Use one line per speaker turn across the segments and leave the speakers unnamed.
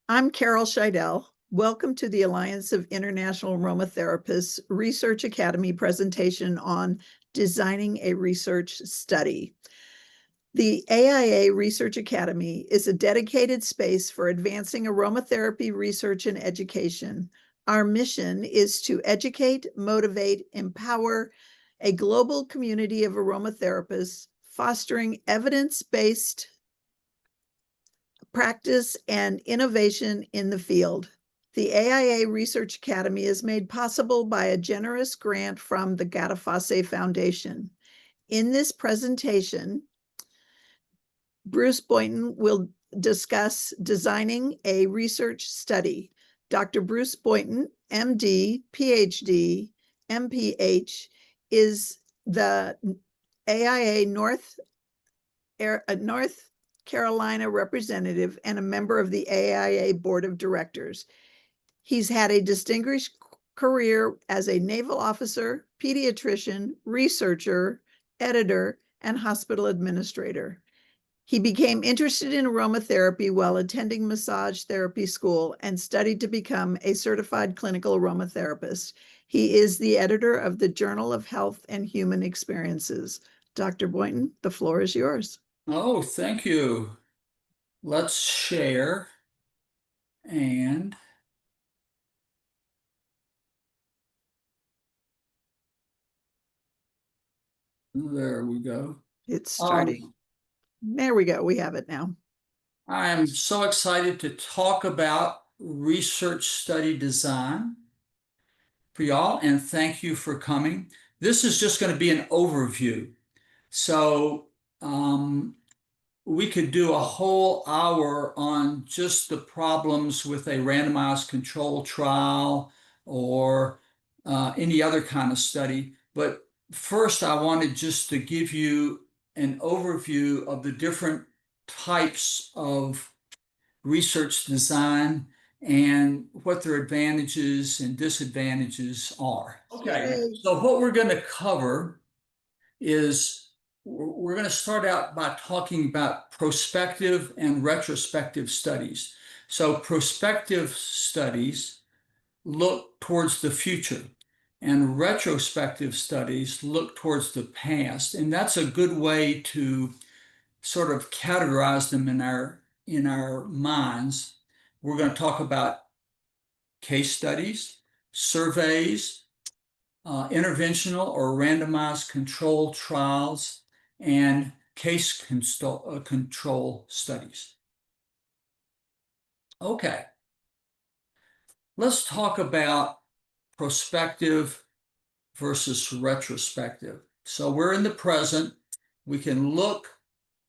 I'm Carol Scheidel. Welcome to the Alliance of International Aromatherapists Research Academy presentation on designing a research study. The AIA Research Academy is a dedicated space for advancing aromatherapy research and education. Our mission is to educate, motivate, empower a global community of aromatherapists, fostering evidence-based practice and innovation in the field. The AIA Research Academy is made possible by a generous grant from the Gattafosse Foundation. In this presentation, Bruce Boynton will discuss designing a research study. Dr. Bruce Boynton, MD, PhD, MPH, is the AIA North Carolina Representative and a member of the AIA Board of Directors. He's had a distinguished career as a Naval Officer, pediatrician, researcher, editor, and hospital administrator. He became interested in aromatherapy while attending massage therapy school and studied to become a certified clinical aromatherapist. He is the editor of the Journal of Health and Human Experiences. Dr. Boynton, the floor is yours.
Oh, thank you. Let's share. And there we go.
It's starting. There we go. We have it now.
I'm so excited to talk about research study design for y'all, and thank you for coming. This is just going to be an overview. So we could do a whole hour on just the problems with a randomized control trial or any other kind of study. But first, I wanted just to give you an overview of the different types of research design and what their advantages and disadvantages are. Okay, so what we're going to cover is we're going to start out by talking about prospective and retrospective studies. So prospective studies look towards the future, and retrospective studies look towards the past. And that's a good way to sort of categorize them in our minds. We're going to talk about case studies, surveys, interventional or randomized control trials, and case control studies. Okay, let's talk about prospective versus retrospective. So we're in the present. We can look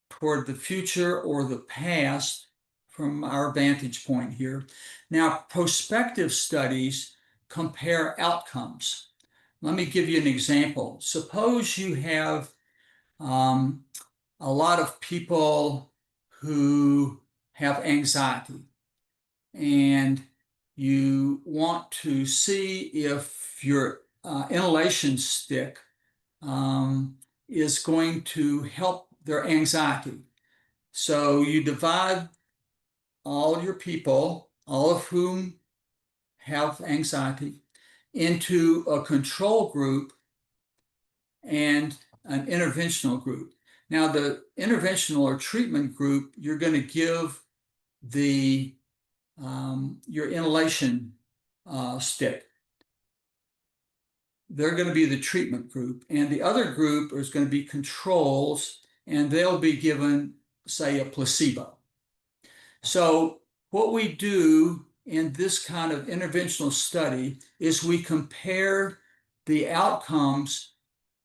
toward the future or the past from our vantage point here. Now, prospective studies compare outcomes. Let me give you an example. Suppose you have a lot of people who have anxiety, and you want to see if your inhalation stick is going to help their anxiety. So you divide all your people, all of whom have anxiety, into a control group and an interventional group. Now, the interventional or treatment group, you're going to give the your inhalation stick. They're going to be the treatment group, and the other group is going to be controls, and they'll be given, say, a placebo. So what we do in this kind of interventional study is we compare the outcomes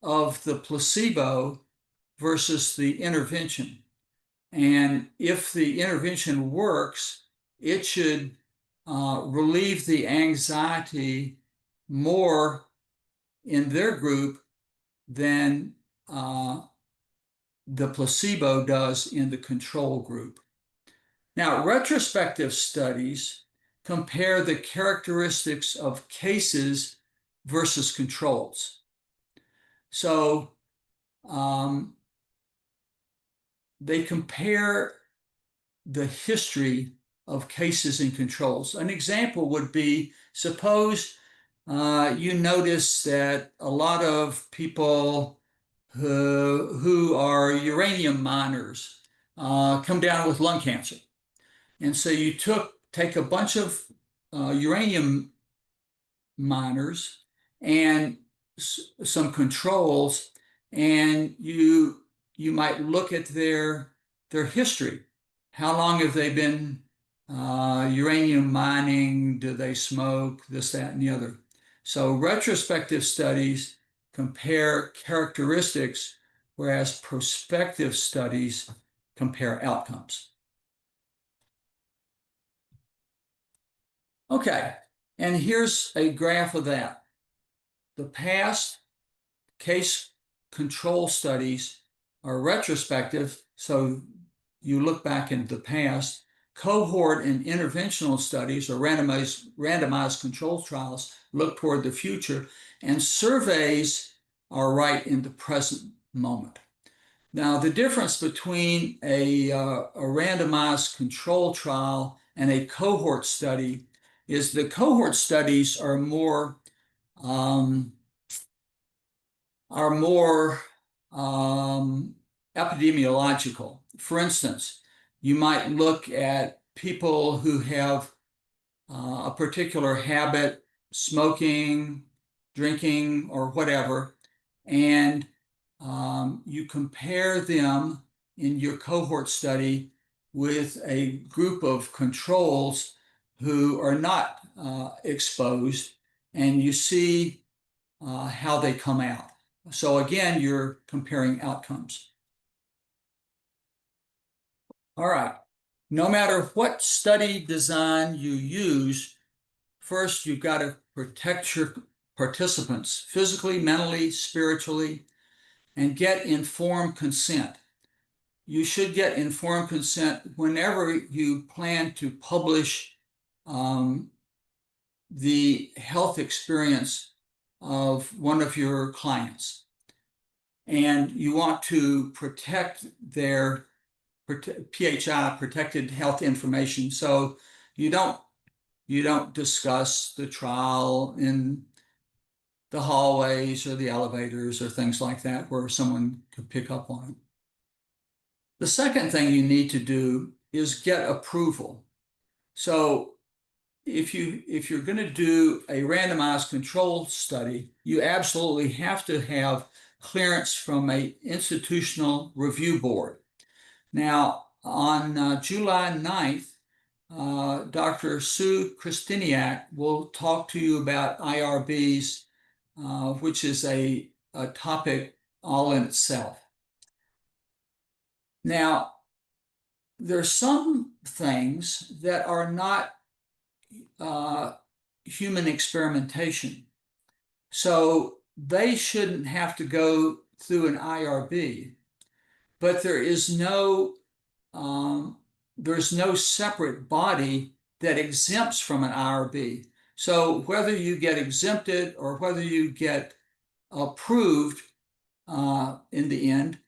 of the placebo versus the intervention. And if the intervention works, it should relieve the anxiety more in their group than the placebo does in the control group. Now, retrospective studies compare the characteristics of cases versus controls. So they compare the history of cases and controls. An example would be, suppose you notice that a lot of people who are uranium miners come down with lung cancer. And so you take a bunch of uranium miners and some controls, and you might look at their history. How long have they been uranium mining? Do they smoke? This, that, and the other. So retrospective studies compare characteristics, whereas prospective studies compare outcomes. Okay, and here's a graph of that. The past case control studies are retrospective, so you look back into the past. Cohort and interventional studies, or randomized control trials, look toward the future, and surveys are right in the present moment. Now, the difference between a randomized control trial and a cohort study is the cohort studies are more epidemiological. For instance, you might look at people who have a particular habit, smoking, drinking, or whatever, and you compare them in your cohort study with a group of controls who are not exposed, and you see how they come out. So again, you're comparing outcomes. All right. No matter what study design you use, first you've got to protect your participants physically, mentally, spiritually, and get informed consent. You should get informed consent whenever you plan to publish the health experience of one of your clients. And you want to protect their PHI, protected health information. So you don't discuss the trial in the hallways or the elevators or things like that where someone could pick up on it. The second thing you need to do is get approval. So if you're going to do a randomized control study, you absolutely have to have clearance from an institutional review board. Now, on July 9th, Dr. Sue Christiniak will talk to you about IRBs, which is a topic all in itself. Now, there's some things that are not human experimentation. So they shouldn't have to go through an IRB, but there's no separate body that exempts from an IRB. So whether you get exempted or whether you get approved in the end,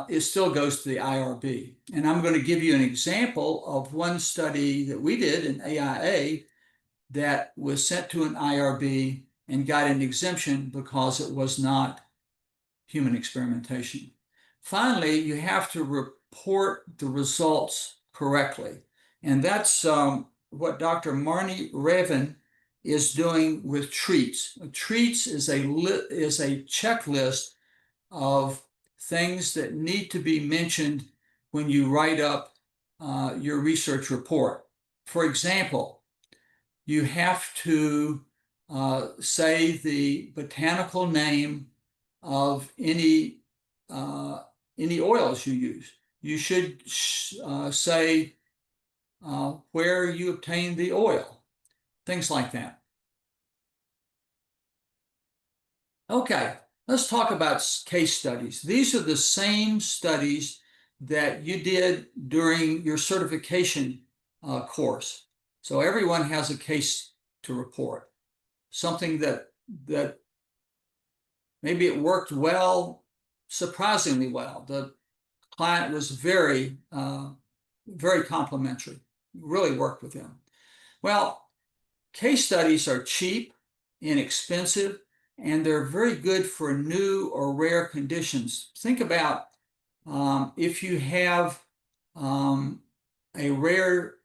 it still goes to the IRB. And I'm going to give you an example of one study that we did in AIA that was sent to an IRB and got an exemption because it was not human experimentation. Finally, you have to report the results correctly. And that's what Dr. Marnie Raven is doing with treats. Treats is a checklist of things that need to be mentioned when you write up your research report. For example, you have to say the botanical name of any oils you use. You should say where you obtain the oil, things like that. Okay, let's talk about case studies. These are the same studies that you did during your certification course. So everyone has a case to report, something that maybe it worked well, surprisingly well. The client was very, very complimentary. really worked with them. Well, case studies are cheap, inexpensive, and they're very good for new or rare conditions. Think about if you have a rare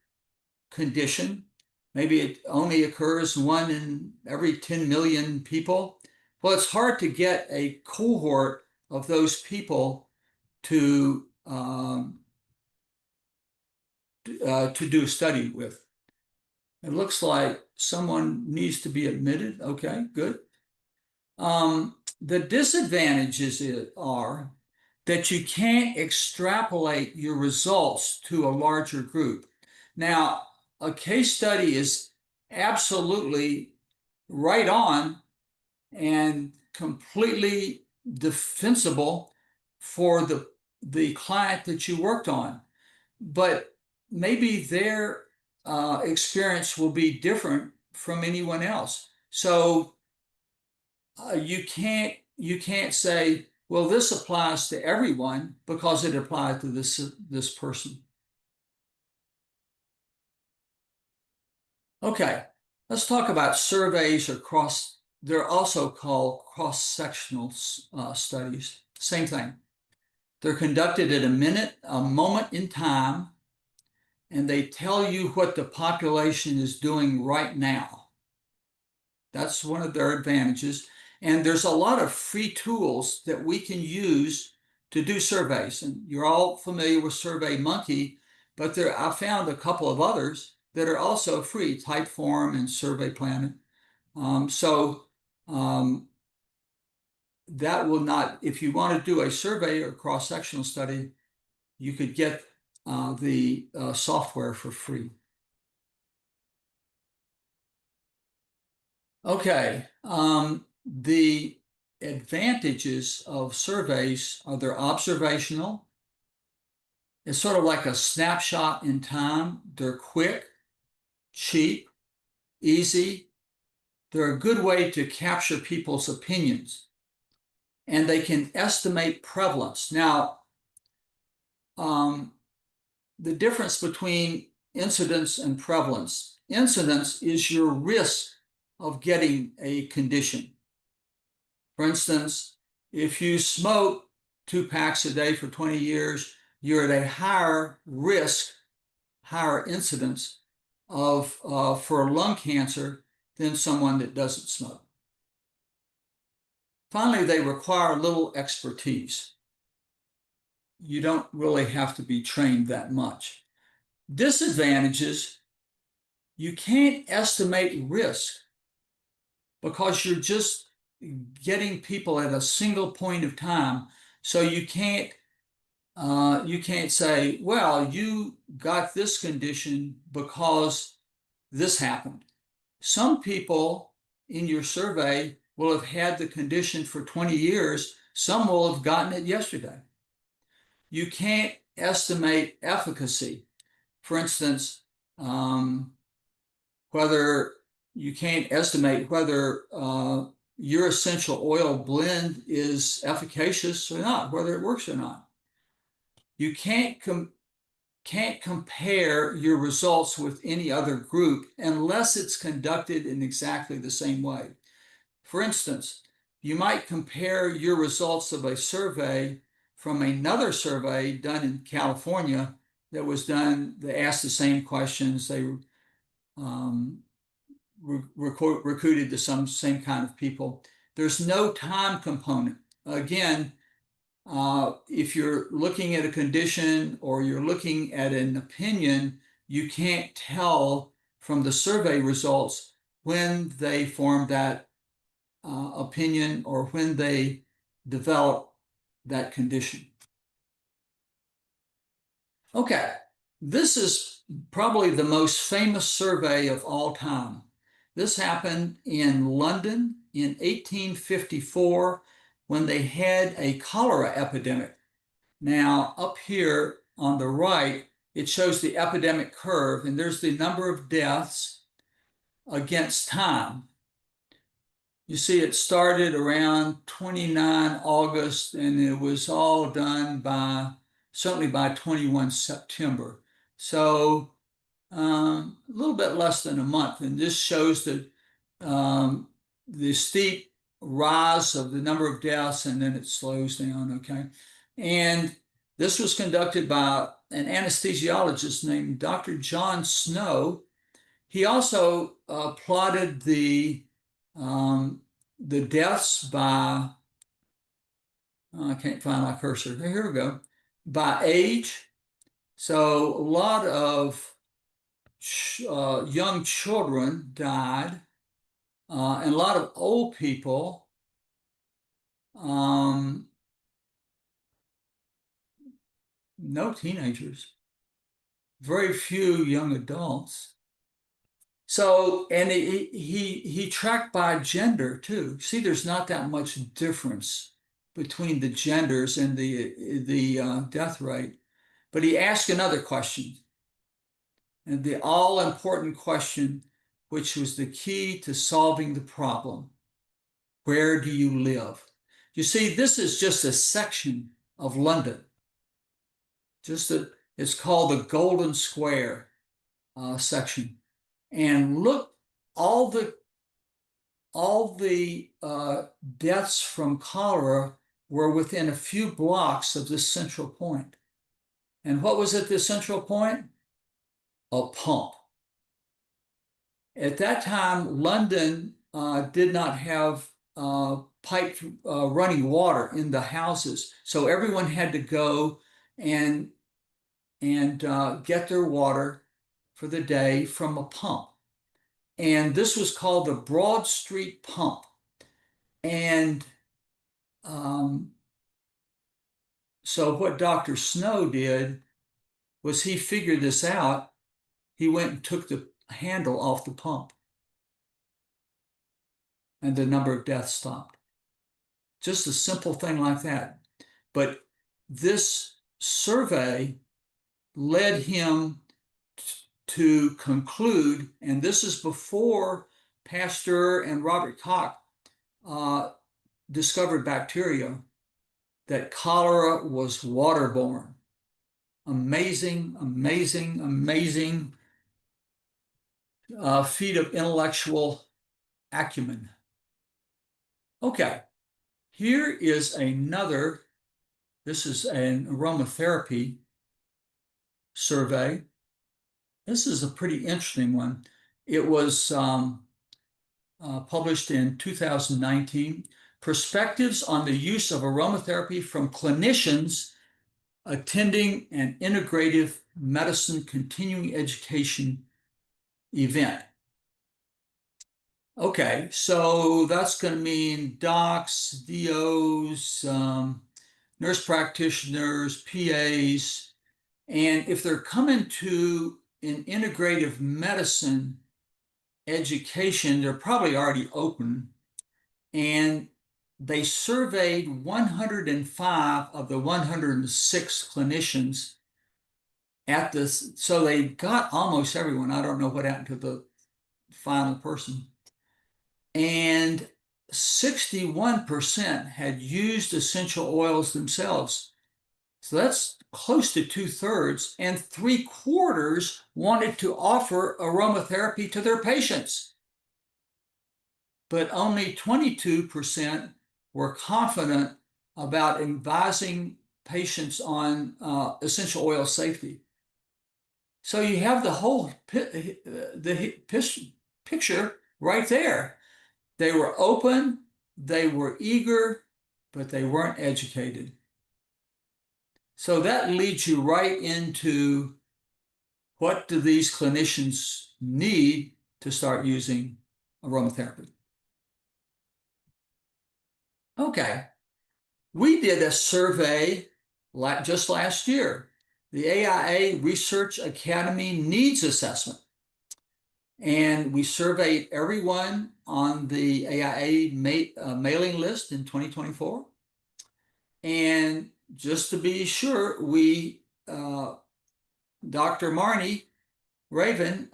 condition, maybe it only occurs 1 in every 10 million people. Well, it's hard to get a cohort of those people to do a study with. It looks like someone needs to be admitted. Okay, good. The disadvantages are that you can't extrapolate your results to a larger group. Now, a case study is absolutely right on and completely defensible for the client that you worked on, but maybe their experience will be different from anyone else. So you can't say, well, this applies to everyone because it applied to this person. Okay, let's talk about surveys or they're also called cross-sectional studies. Same thing. They're conducted at a moment in time, and they tell you what the population is doing right now. That's one of their advantages. And there's a lot of free tools that we can use to do surveys. And you're all familiar with SurveyMonkey, but I found a couple of others that are also free, Typeform and SurveyPlanet. That will not, if you want to do a survey or cross-sectional study, you could get the software for free. Okay, the advantages of surveys are they're observational. It's sort of like a snapshot in time. They're quick, cheap, easy. They're a good way to capture people's opinions, and they can estimate prevalence. Now, the difference between incidence and prevalence. Incidence is your risk of getting a condition. For instance, if you smoke 2 packs a day for 20 years, you're at a higher risk, higher incidence for lung cancer than someone that doesn't smoke. Finally, they require little expertise. You don't really have to be trained that much. Disadvantages, you can't estimate risk because you're just getting people at a single point of time. So you can't say, well, you got this condition because this happened. Some people in your survey will have had the condition for 20 years. Some will have gotten it yesterday. You can't estimate efficacy. For instance, whether you can't estimate whether your essential oil blend is efficacious or not, whether it works or not. You can't compare your results with any other group unless it's conducted in exactly the same way. For instance, you might compare your results of a survey from another survey done in California that was done, they asked the same questions, they recruited the same kind of people. There's no time component. Again, if you're looking at a condition or you're looking at an opinion, you can't tell from the survey results when they formed that opinion or when they developed that condition. Okay, this is probably the most famous survey of all time. This happened in London in 1854 when they had a cholera epidemic. Now, up here on the right, it shows the epidemic curve, and there's the number of deaths against time. You see, it started around 29 August, and it was all done certainly by 21 September. So a little bit less than a month. And this shows that the steep rise of the number of deaths, and then it slows down, okay? And this was conducted by an anesthesiologist named Dr. John Snow. He also plotted the deaths by, I can't find my cursor. Here we go. By age. So a lot of young children died, and a lot of old people. No teenagers, very few young adults. So, and he tracked by gender too. See, there's not that much difference between the genders and the death rate. But he asked another question, and the all-important question, which was the key to solving the problem. Where do you live? You see, this is just a section of London. It's called the Golden Square section. And look, all the deaths from cholera were within a few blocks of this central point. And what was at this central point? A pump. At that time, London did not have piped running water in the houses, so everyone had to go and get their water for the day from a pump. And this was called the Broad Street Pump. And so what Dr. Snow did was he figured this out. He went and took the handle off the pump, and the number of deaths stopped. Just a simple thing like that. But this survey led him to conclude, and this is before Pasteur and Robert Koch discovered bacteria, that cholera was waterborne. Amazing, amazing, amazing feat of intellectual acumen. Okay, here is another, this is an aromatherapy survey. This is a pretty interesting one. It was published in 2019, Perspectives on the Use of Aromatherapy from Clinicians Attending an Integrative Medicine Continuing Education Event. Okay, so that's going to mean docs, DOs, nurse practitioners, PAs, and if they're coming to an integrative medicine education, they're probably already open, and they surveyed 105 of the 106 clinicians at this, so they got almost everyone. I don't know what happened to the final person. And 61% had used essential oils themselves. So that's close to 2/3, and 3/4 wanted to offer aromatherapy to their patients. But only 22% were confident about advising patients on essential oil safety. So you have the whole picture right there. They were open, they were eager, but they weren't educated. So that leads you right into, what do these clinicians need to start using aromatherapy? Okay, we did a survey just last year, the AIA Research Academy Needs Assessment. And we surveyed everyone on the AIA mailing list in 2024. And just to be sure, we, Dr. Marnie Raven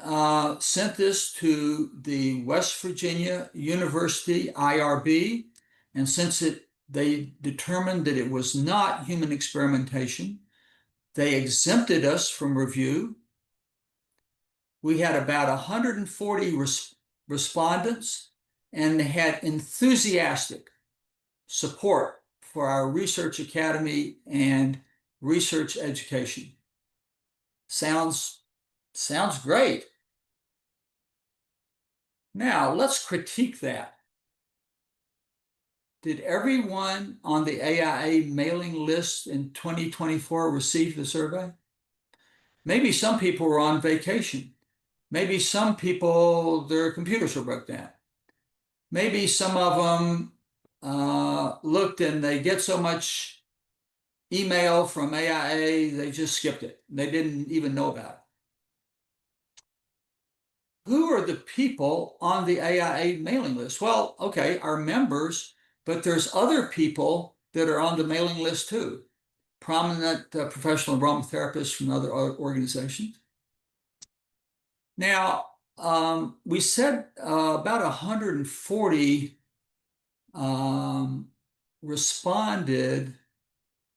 sent this to the West Virginia University IRB. And since they determined that it was not human experimentation, they exempted us from review. We had about 140 respondents, and they had enthusiastic support for our research academy and research education. Sounds great. Now let's critique that. Did everyone on the AIA mailing list in 2024 receive the survey? Maybe some people were on vacation. Maybe some people, their computers were broke down. Maybe some of them looked and they get so much email from AIA, they just skipped it. They didn't even know about it. Who are the people on the AIA mailing list? Well, okay, our members, but there's other people that are on the mailing list too. Prominent professional aromatherapists from other organizations. Now, we said about 140 responded,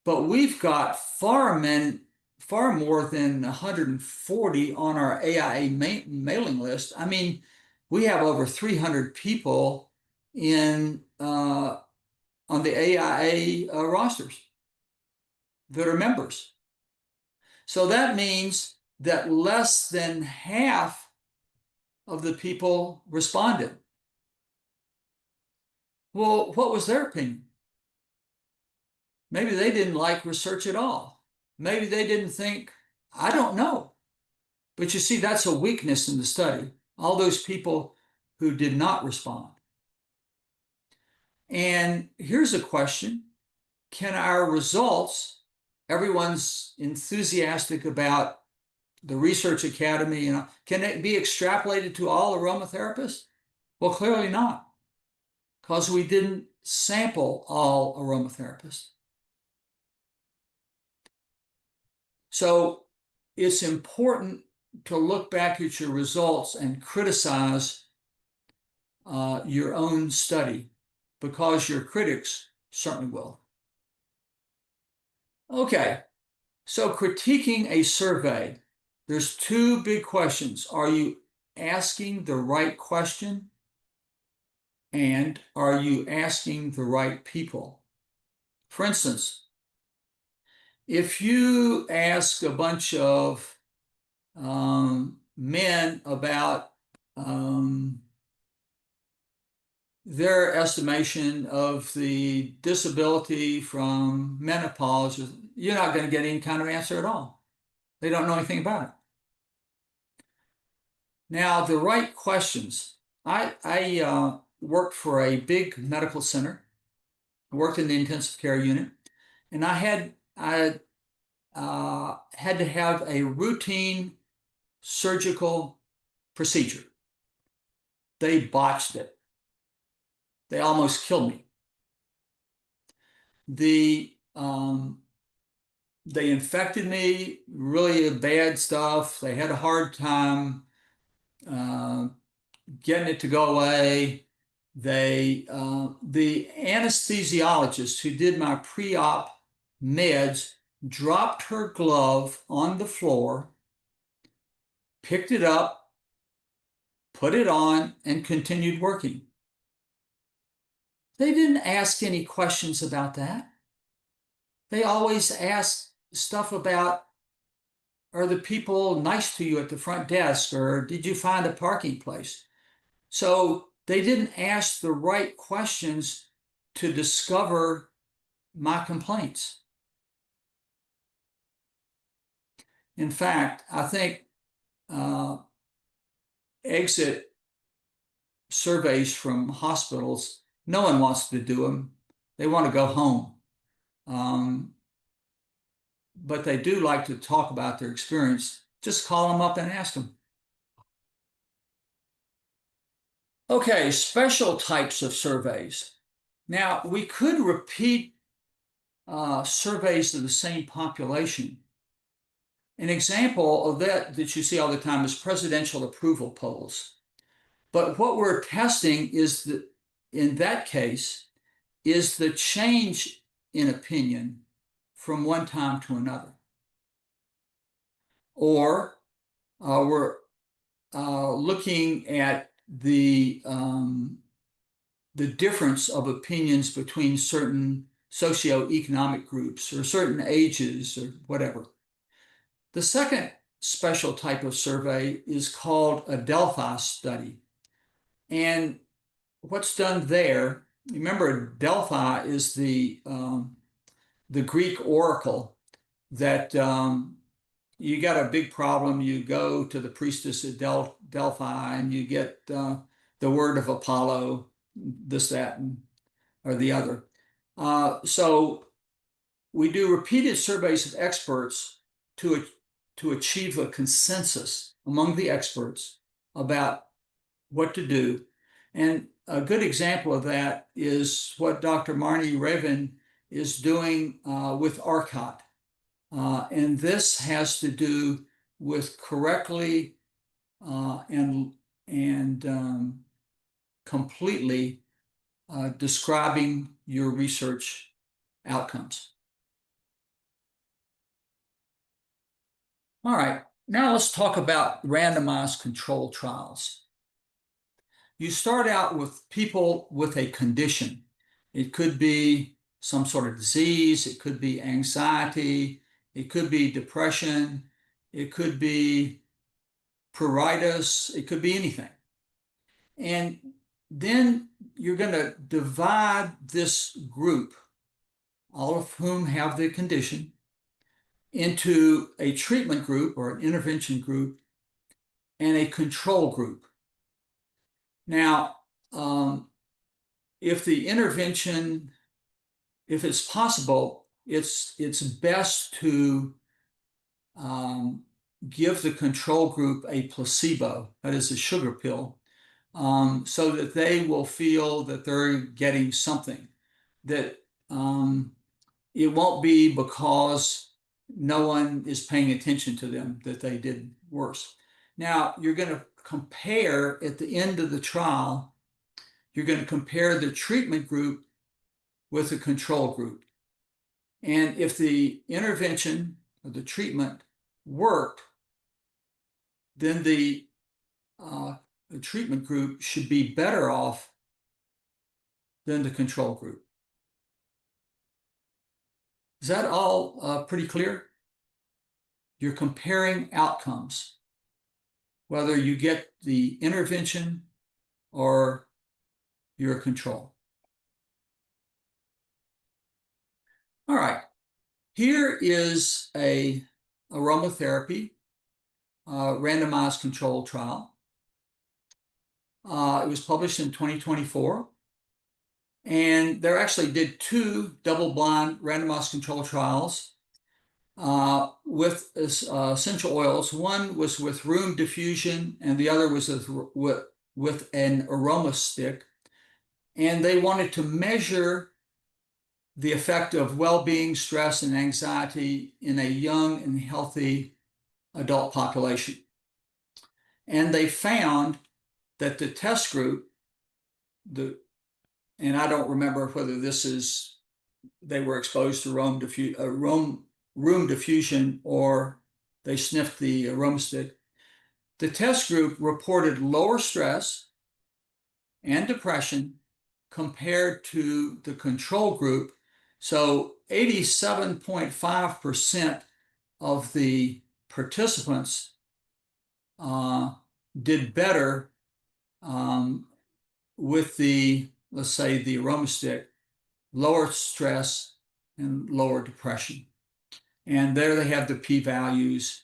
but we've got far more than 140 on our AIA mailing list. I mean, we have over 300 people on the AIA rosters that are members. So that means that less than half of the people responded. Well, what was their opinion? Maybe they didn't like research at all. Maybe they didn't think, I don't know. But you see, that's a weakness in the study. All those people who did not respond. And here's a question. Can our results, everyone's enthusiastic about the research academy, can it be extrapolated to all aromatherapists? Well, clearly not, because we didn't sample all aromatherapists. So it's important to look back at your results and criticize your own study, because your critics certainly will. Okay, so critiquing a survey, there's two big questions. Are you asking the right question? And are you asking the right people? For instance, if you ask a bunch of men about their estimation of the disability from menopause, you're not going to get any kind of answer at all. They don't know anything about it. Now, the right questions. I worked for a big medical center. I worked in the intensive care unit, and I had to have a routine surgical procedure. They botched it. They almost killed me. They infected me, really bad stuff. They had a hard time getting it to go away. The anesthesiologist who did my pre-op meds dropped her glove on the floor, picked it up, put it on, and continued working. They didn't ask any questions about that. They always asked stuff about, are the people nice to you at the front desk, or did you find a parking place? So they didn't ask the right questions to discover my complaints. In fact, I think exit surveys from hospitals, no one wants to do them. They want to go home. But they do like to talk about their experience. Just call them up and ask them. Okay, special types of surveys. Now, we could repeat surveys of the same population. An example of that you see all the time is presidential approval polls. But what we're testing is that, in that case, is the change in opinion from one time to another. Or we're looking at the difference of opinions between certain socioeconomic groups or certain ages or whatever. The second special type of survey is called a Delphi study. And what's done there, remember Delphi is the Greek oracle that you got a big problem, you go to the priestess at Delphi and you get the word of Apollo, this, that, or the other. So we do repeated surveys of experts to achieve a consensus among the experts about what to do. And a good example of that is what Dr. Marnie Raven is doing with ARCOT. And this has to do with correctly and completely describing your research outcomes. All right, now let's talk about randomized controlled trials. You start out with people with a condition. It could be some sort of disease, it could be anxiety, it could be depression, it could be pruritus, it could be anything. And then you're going to divide this group, all of whom have the condition, into a treatment group or an intervention group and a control group. Now, if the intervention, if it's possible, it's best to give the control group a placebo, that is a sugar pill, so that they will feel that they're getting something, that it won't be because no one is paying attention to them that they did worse. Now, you're going to compare at the end of the trial, you're going to compare the treatment group with the control group. And if the intervention or the treatment worked, then the treatment group should be better off than the control group. Is that all pretty clear? You're comparing outcomes, whether you get the intervention or your control. All right, here is a aromatherapy randomized controlled trial. It was published in 2024. And there actually did 2 double-blind randomized controlled trials with essential oils. One was with room diffusion, and the other was with an aroma stick. And they wanted to measure the effect of well-being, stress, and anxiety in a young and healthy adult population. And they found that the test group, and I don't remember whether this is, they were exposed to room diffusion or they sniffed the aroma stick. The test group reported lower stress and depression compared to the control group. So 87.5% of the participants did better with the, let's say, the aroma stick, lower stress and lower depression. And there they have the p-values,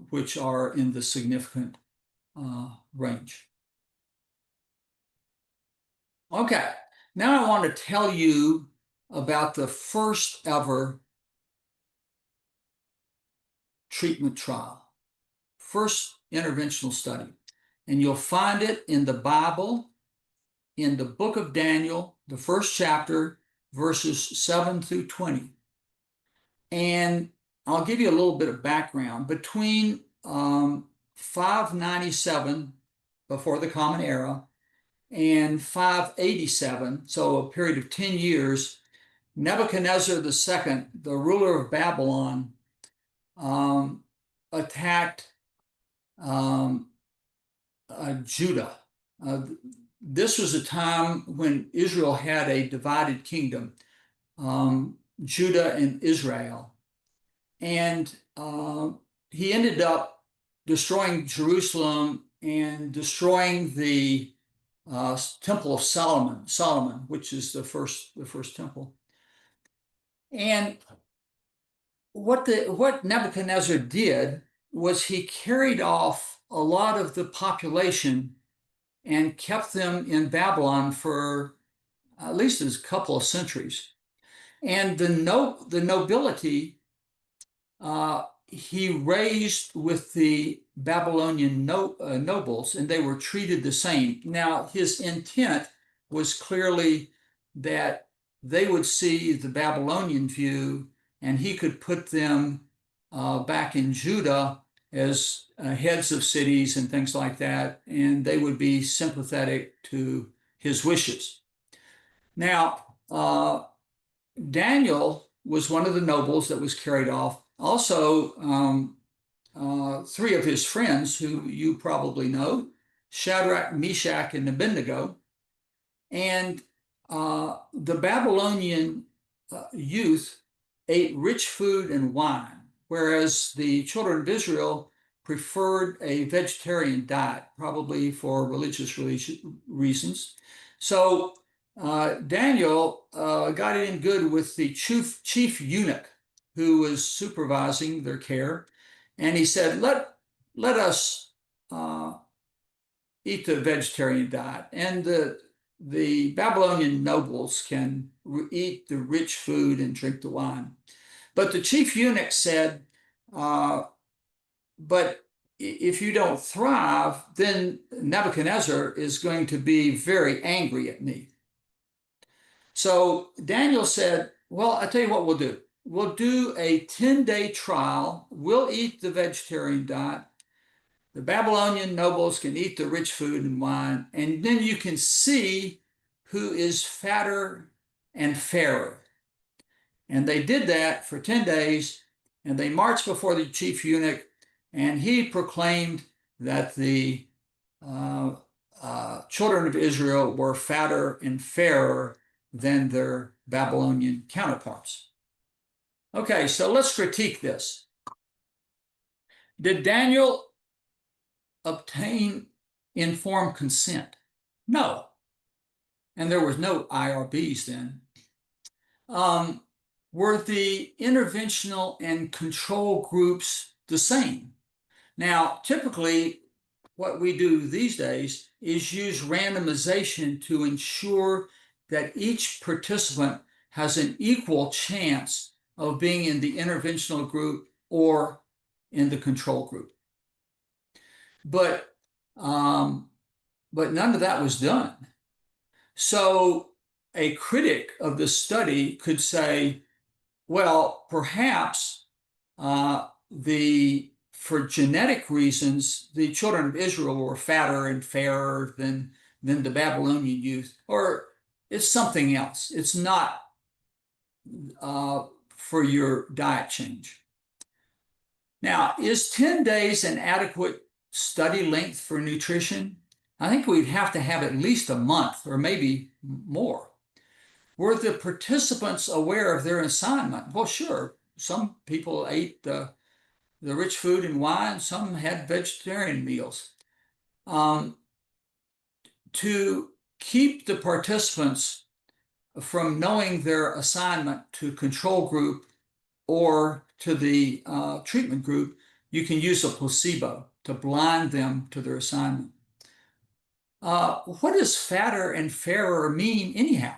which are in the significant range. Okay, now I want to tell you about the first ever treatment trial, first interventional study. And you'll find it in the Bible, in the book of Daniel, the first chapter, verses 7 through 20. And I'll give you a little bit of background. Between 597 before the Common Era and 587, so a period of 10 years, Nebuchadnezzar II, the ruler of Babylon, attacked Judah. This was a time when Israel had a divided kingdom, Judah and Israel. And he ended up destroying Jerusalem and destroying the Temple of Solomon, which is the first temple. And what Nebuchadnezzar did was he carried off a lot of the population and kept them in Babylon for at least a couple of centuries. And the nobility he raised with the Babylonian nobles, and they were treated the same. Now, his intent was clearly that they would see the Babylonian view, and he could put them back in Judah as heads of cities and things like that, and they would be sympathetic to his wishes. Now, Daniel was one of the nobles that was carried off. Also, three of his friends, who you probably know, Shadrach, Meshach, and Abednego. And the Babylonian youth ate rich food and wine, whereas the children of Israel preferred a vegetarian diet, probably for religious reasons. So Daniel got it in good with the chief eunuch who was supervising their care, and he said, let us eat the vegetarian diet, and the Babylonian nobles can eat the rich food and drink the wine. But the chief eunuch said, but if you don't thrive, then Nebuchadnezzar is going to be very angry at me. So Daniel said, well, I tell you what we'll do. We'll do a 10-day trial. We'll eat the vegetarian diet. The Babylonian nobles can eat the rich food and wine, and then you can see who is fatter and fairer. And they did that for 10 days, and they marched before the chief eunuch, and he proclaimed that the children of Israel were fatter and fairer than their Babylonian counterparts. Okay, so let's critique this. Did Daniel obtain informed consent? No. And there was no IRBs then. Were the interventional and control groups the same? Now, typically, what we do these days is use randomization to ensure that each participant has an equal chance of being in the interventional group or in the control group. But none of that was done. So a critic of the study could say, well, perhaps for genetic reasons, the children of Israel were fatter and fairer than the Babylonian youth, or it's something else. It's not for your diet change. Now, is 10 days an adequate study length for nutrition? I think we'd have to have at least a month or maybe more. Were the participants aware of their assignment? Well, sure. Some people ate the rich food and wine. Some had vegetarian meals. To keep the participants from knowing their assignment to control group or to the treatment group, you can use a placebo to blind them to their assignment. What does fatter and fairer mean anyhow?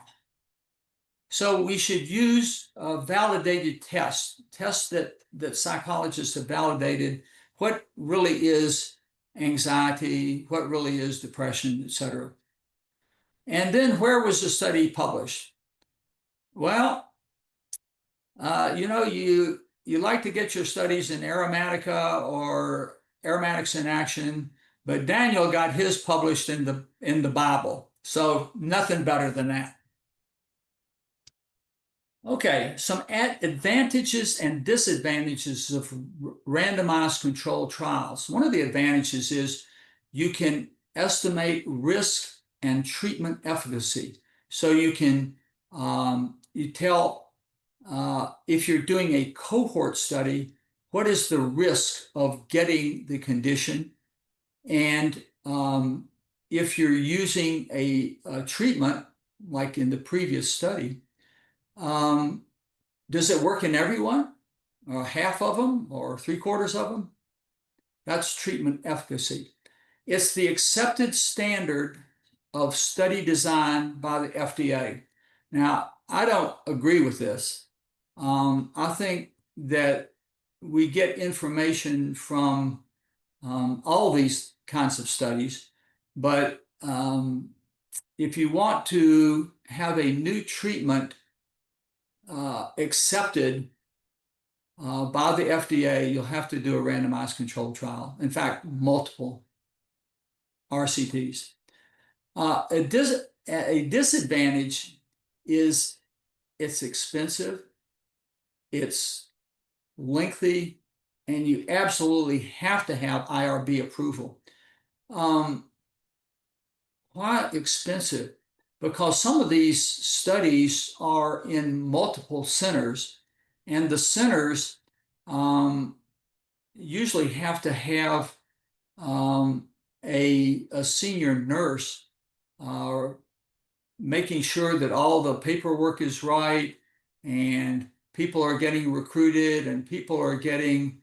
So we should use validated tests that psychologists have validated what really is anxiety, what really is depression, etc. And then where was the study published? Well, you like to get your studies in Aromatica or Aromatics in Action, but Daniel got his published in the Bible, so nothing better than that. Okay, some advantages and disadvantages of randomized controlled trials. One of the advantages is you can estimate risk and treatment efficacy. So you can you tell if you're doing a cohort study, what is the risk of getting the condition, and if you're using a treatment like in the previous study, does it work in everyone, or half of them, or 3/4 of them? That's treatment efficacy. It's the accepted standard of study design by the FDA. Now, I don't agree with this. I think that we get information from all these kinds of studies, but if you want to have a new treatment accepted by the FDA, you'll have to do a randomized controlled trial. In fact, multiple RCTs. A disadvantage is it's expensive, it's lengthy, and you absolutely have to have IRB approval. Why expensive? Because some of these studies are in multiple centers, and the centers usually have to have a senior nurse making sure that all the paperwork is right, and people are getting recruited, and people are getting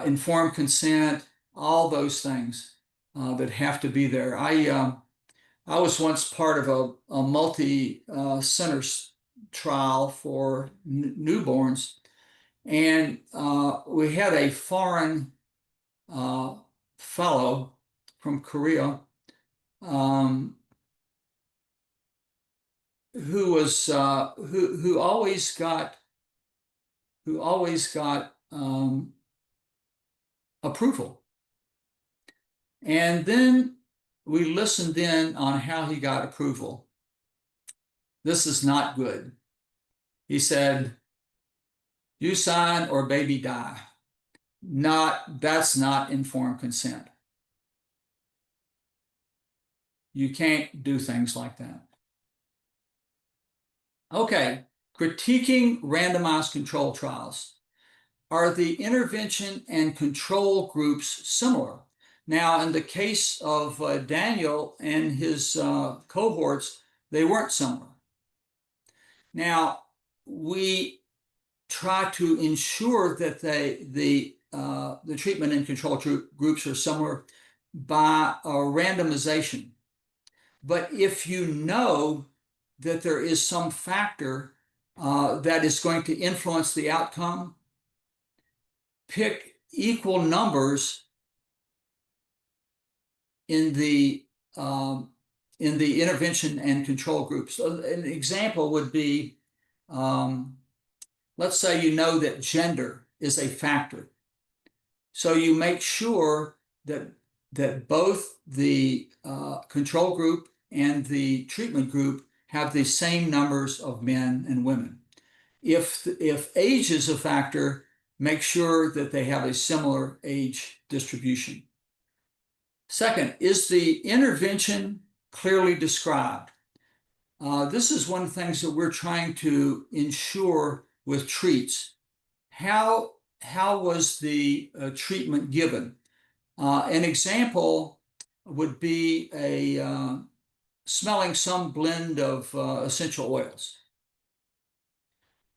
informed consent, all those things that have to be there. I was once part of a multi-center trial for newborns, and we had a foreign fellow from Korea who was who always got approval, and then we listened in on how he got approval. This is not good. He said, "You sign or baby die." That's not informed consent. You can't do things like that. Okay, critiquing randomized control trials. Are the intervention and control groups similar? Now, in the case of Daniel and his cohorts, they weren't similar. Now, we try to ensure that the treatment and control groups are similar by randomization. But if you know that there is some factor that is going to influence the outcome, pick equal numbers in the intervention and control groups. So an example would be, let's say you know that gender is a factor. So you make sure that both the control group and the treatment group have the same numbers of men and women. If age is a factor, make sure that they have a similar age distribution. Second, is the intervention clearly described? This is one of the things that we're trying to ensure with treats. How was the treatment given? An example would be smelling some blend of essential oils.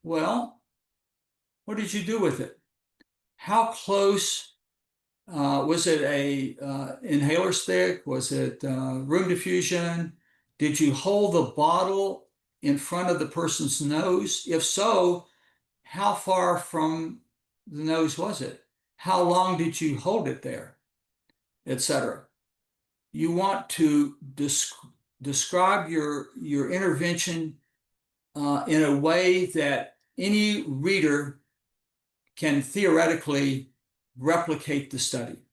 Well, what did you do with it? How close? Was it a inhaler stick? Was it room diffusion? Did you hold the bottle in front of the person's nose? If so, how far from the nose was it? How long did you hold it there? Etc. You want to describe your intervention in a way that any reader can theoretically replicate the study.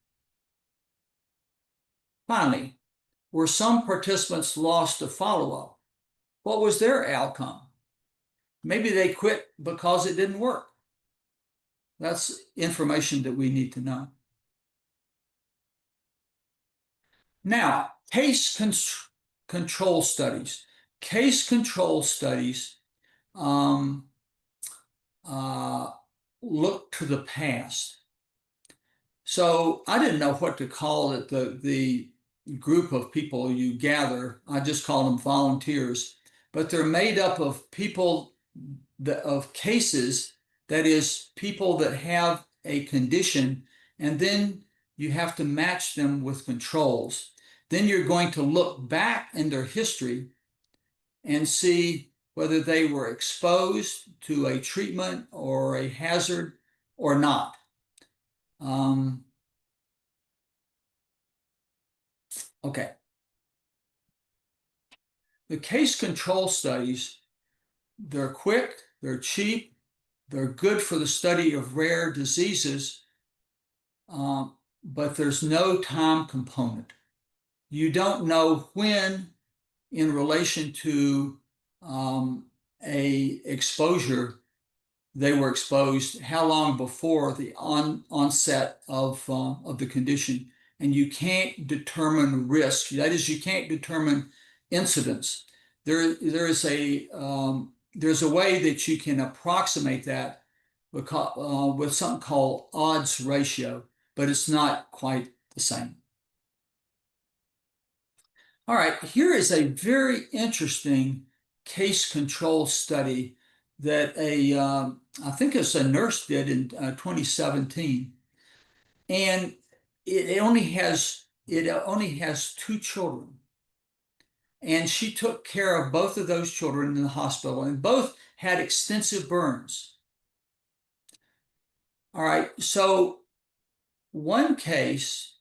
Finally, were some participants lost to follow-up? What was their outcome? Maybe they quit because it didn't work. That's information that we need to know. Now, control studies. Case control studies look to the past. So I didn't know what to call it, the group of people you gather. I just call them volunteers, but they're made up of people of cases, that is, people that have a condition, and then you have to match them with controls. Then you're going to look back in their history and see whether they were exposed to a treatment or a hazard or not. Okay. The case control studies, they're quick, they're cheap, they're good for the study of rare diseases, but there's no time component. You don't know when, in relation to a exposure, they were exposed, how long before the onset of the condition, and you can't determine risk. That is, you can't determine incidence. There's a way that you can approximate that with something called odds ratio, but it's not quite the same. All right, here is a very interesting case control study that I think it's a nurse did in 2017, and it only has 2 children, and she took care of both of those children in the hospital, and both had extensive burns. All right, so one case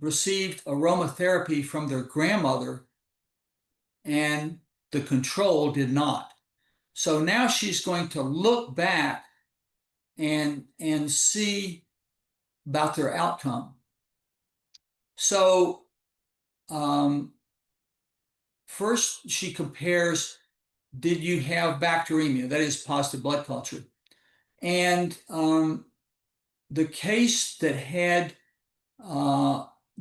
received aromatherapy from their grandmother, and the control did not. So now she's going to look back and see about their outcome. So first she compares, did you have bacteremia, that is positive blood culture? And the case that had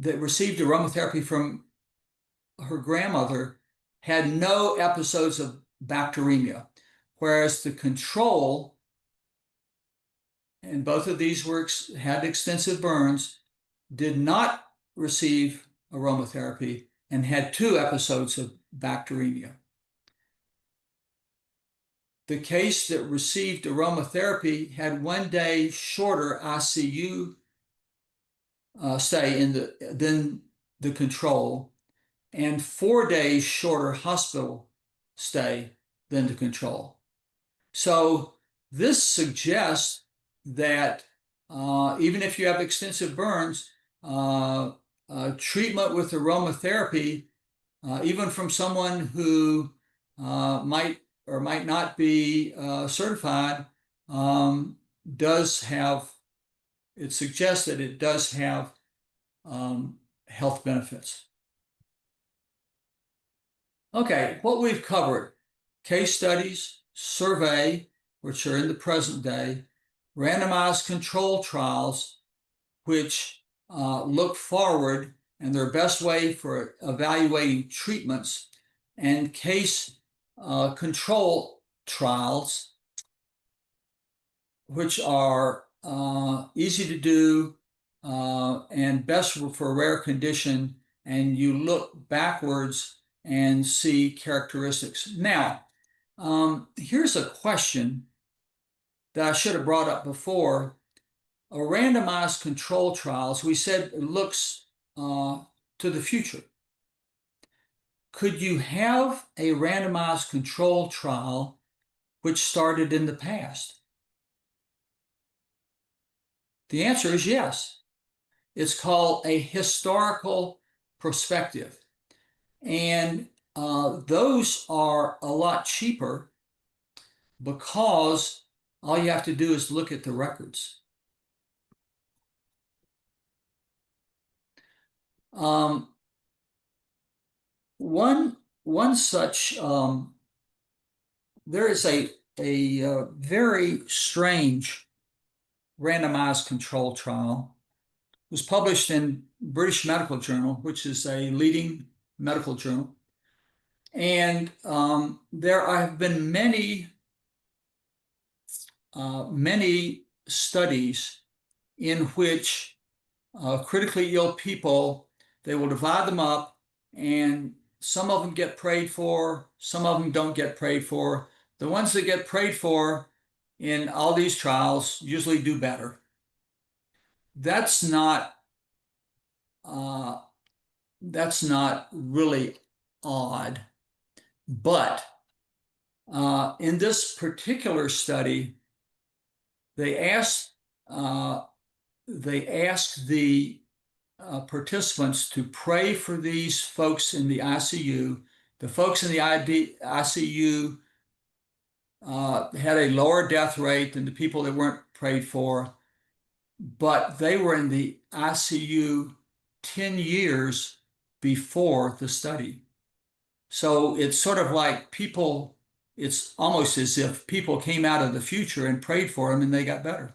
that received aromatherapy from her grandmother had no episodes of bacteremia, whereas the control, and both of these had extensive burns, did not receive aromatherapy and had 2 episodes of bacteremia. The case that received aromatherapy had 1 day shorter ICU stay than the control, and 4 days shorter hospital stay than the control. So this suggests that even if you have extensive burns, treatment with aromatherapy, even from someone who might or might not be certified, does have, it suggests that it does have health benefits. Okay, what we've covered: case studies, survey, which are in the present day, randomized control trials, which look forward and their best way for evaluating treatments, and case control trials, which are easy to do and best for rare condition, and you look backwards and see characteristics. Now, here's a question that I should have brought up before. A randomized control trials, we said it looks to the future. Could you have a randomized control trial which started in the past? The answer is yes. It's called a historical prospective. And those are a lot cheaper because all you have to do is look at the records. One such, there is a very strange randomized control trial was published in British Medical Journal, which is a leading medical journal. And there have been many studies in which critically ill people, they will divide them up, and some of them get prayed for, some of them don't get prayed for. The ones that get prayed for in all these trials usually do better. That's not really odd, but in this particular study, they asked the participants to pray for these folks in the ICU. The folks in the ICU had a lower death rate than the people that weren't prayed for, but they were in the ICU 10 years before the study. So it's sort of like it's almost as if people came out of the future and prayed for them and they got better.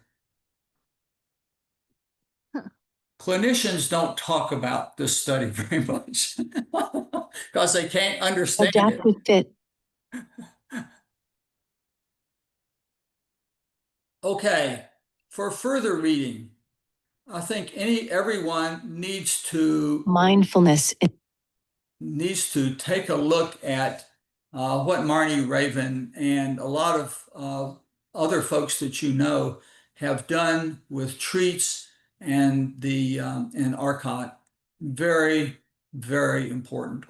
Clinicians don't talk about this study very much because they can't understand
Adaptive fit.
Okay, for further reading, I think everyone needs to
Mindfulness.
take a look at what Marnie Raven and a lot of other folks that you know have done with treats and the and ARCOT. Very, very important.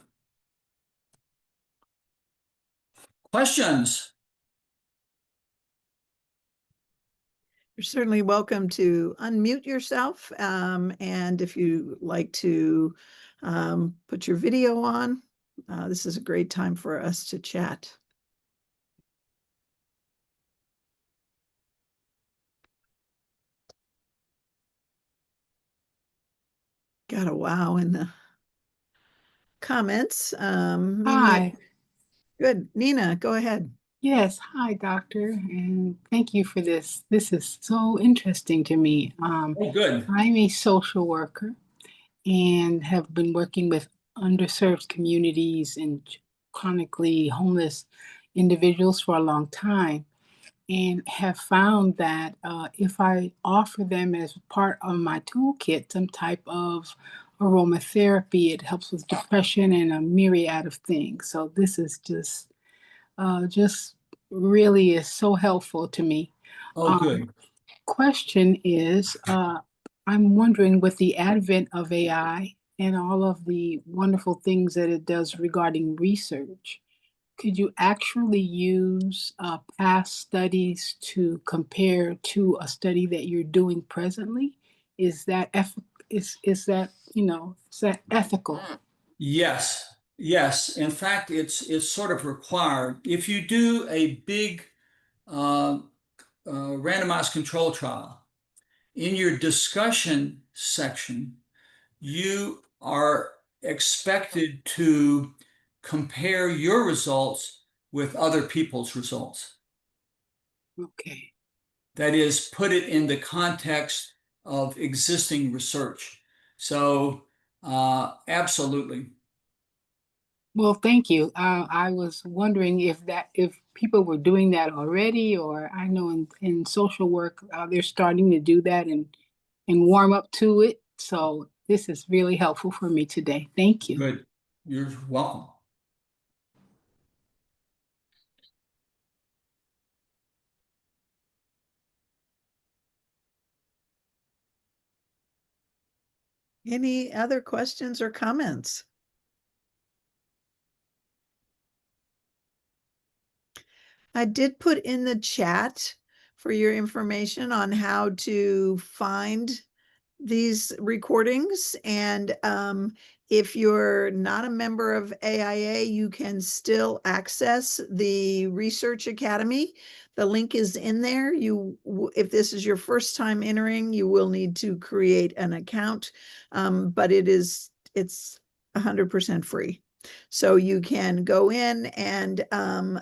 Questions?
You're certainly welcome to unmute yourself. And if you like to put your video on, this is a great time for us to chat. Got a wow in the comments.
Hi.
Good. Nina, go ahead.
Yes. Hi, doctor. And thank you for this. This is so interesting to me.
Oh, good.
I'm a social worker and have been working with underserved communities and chronically homeless individuals for a long time, and have found that if I offer them as part of my toolkit some type of aromatherapy, it helps with depression and a myriad of things. So this is just really is so helpful to me.
Oh, good.
Question is, I'm wondering, with the advent of AI and all of the wonderful things that it does regarding research, could you actually use past studies to compare to a study that you're doing presently? Is that is that ethical?
Yes, yes. In fact, it's sort of required. If you do a big randomized control trial, in your discussion section, you are expected to compare your results with other people's results.
Okay.
That is, put it in the context of existing research. So, absolutely.
Well, thank you. I was wondering if people were doing that already, or I know in social work they're starting to do that and warm up to it. So this is really helpful for me today. Thank you.
Good. You're welcome.
Any other questions or comments? I did put in the chat for your information on how to find these recordings. And if you're not a member of AIA, you can still access the Research Academy. The link is in there. If this is your first time entering, you will need to create an account, but it's 100% free. So you can go in, and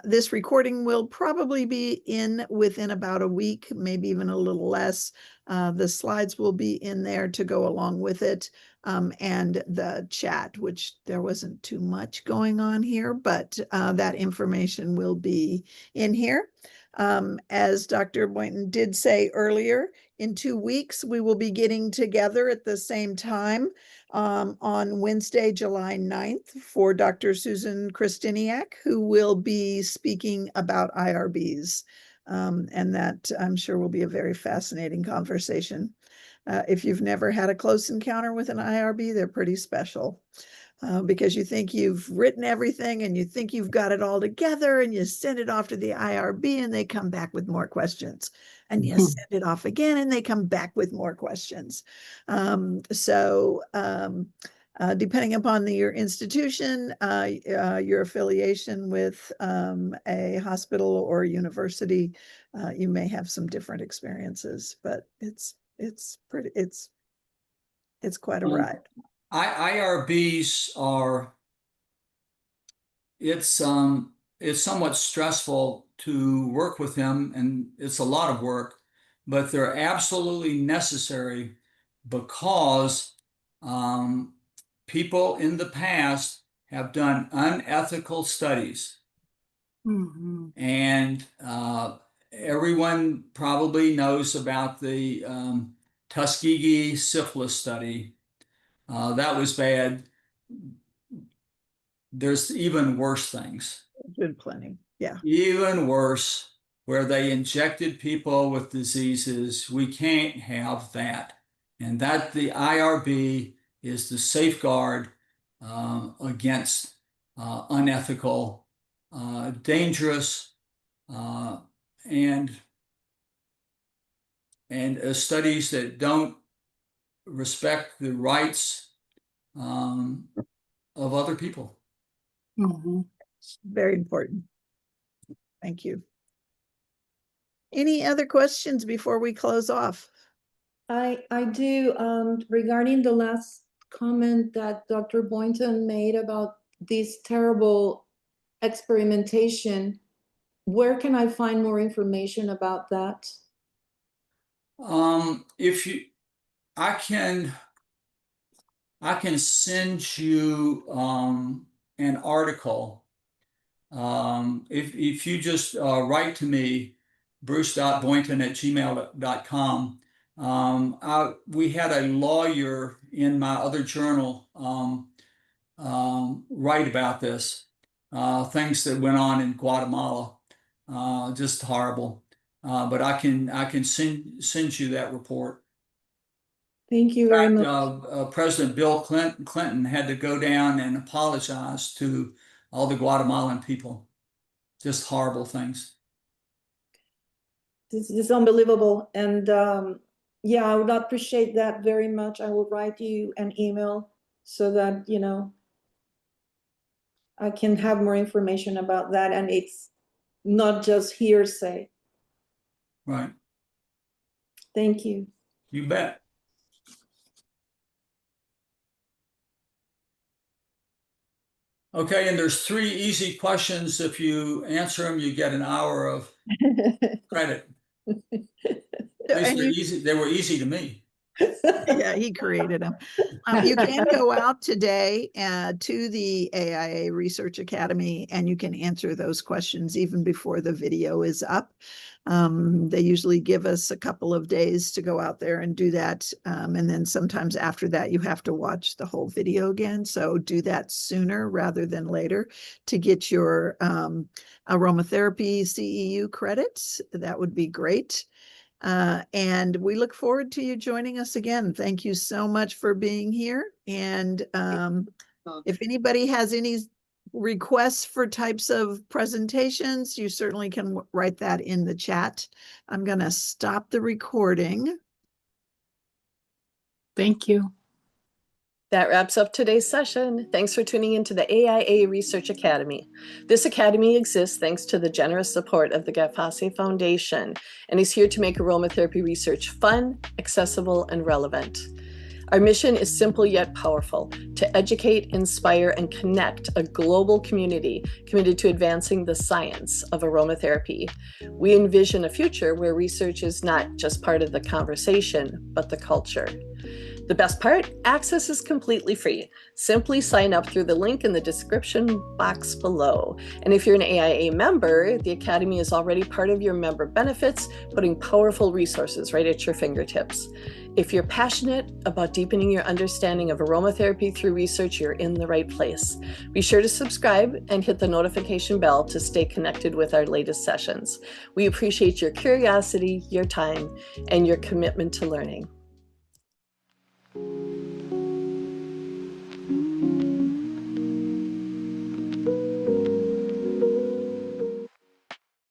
this recording will probably be in within about a week, maybe even a little less. The slides will be in there to go along with it, and the chat, which there wasn't too much going on here, but that information will be in here. As Dr. Boynton did say earlier, in 2 weeks, we will be getting together at the same time on Wednesday, July 9th for Dr. Susan Kristiniak, who will be speaking about IRBs. And that I'm sure will be a very fascinating conversation. If you've never had a close encounter with an IRB, they're pretty special. Because you think you've written everything and you think you've got it all together, and you send it off to the IRB and they come back with more questions, and you send it off again and they come back with more questions. Depending upon your institution, your affiliation with a hospital or university, you may have some different experiences, but it's quite a ride.
IRBs are, it's somewhat stressful to work with them, and it's a lot of work, but they're absolutely necessary because people in the past have done unethical studies. And everyone probably knows about the Tuskegee syphilis study. That was bad. There's even worse things.
Been plenty, yeah.
Even worse, where they injected people with diseases. We can't have that. And that the IRB is the safeguard against unethical, dangerous, and studies that don't respect the rights of other people.
Very important. Thank you. Any other questions before we close off?
I do, regarding the last comment that Dr. Boynton made about this terrible experimentation, where can I find more information about that?
I can send you an article. If you just write to me, bruce.boynton@gmail.com. We had a lawyer in my other journal write about this, things that went on in Guatemala, just horrible. But I can send you that report.
Thank you very much.
President Bill Clinton had to go down and apologize to all the Guatemalan people. Just horrible things.
This is unbelievable. And yeah, I would appreciate that very much. I will write you an email so that, you know, I can have more information about that. And it's not just hearsay.
Right.
Thank you.
You bet. Okay, and there's 3 easy questions. If you answer them, you get an hour of credit. At least they're easy. They were easy to me.
Yeah, he created them. You can go out today to the AIA Research Academy, and you can answer those questions even before the video is up. They usually give us a couple of days to go out there and do that. And then sometimes after that, you have to watch the whole video again. So do that sooner rather than later to get your aromatherapy CEU credits. That would be great. And we look forward to you joining us again. Thank you so much for being here. And if anybody has any requests for types of presentations, you certainly can write that in the chat. I'm going to stop the recording.
Thank you.
That wraps up today's session. Thanks for tuning into the AIA Research Academy. This academy exists thanks to the generous support of the Gaffasi Foundation and is here to make aromatherapy research fun, accessible, and relevant. Our mission is simple yet powerful: to educate, inspire, and connect a global community committed to advancing the science of aromatherapy. We envision a future where research is not just part of the conversation, but the culture. The best part, access is completely free. Simply sign up through the link in the description box below. And if you're an AIA member, the Academy is already part of your member benefits, putting powerful resources right at your fingertips. If you're passionate about deepening your understanding of aromatherapy through research, you're in the right place. Be sure to subscribe and hit the notification bell to stay connected with our latest sessions. We appreciate your curiosity, your time, and your commitment to learning.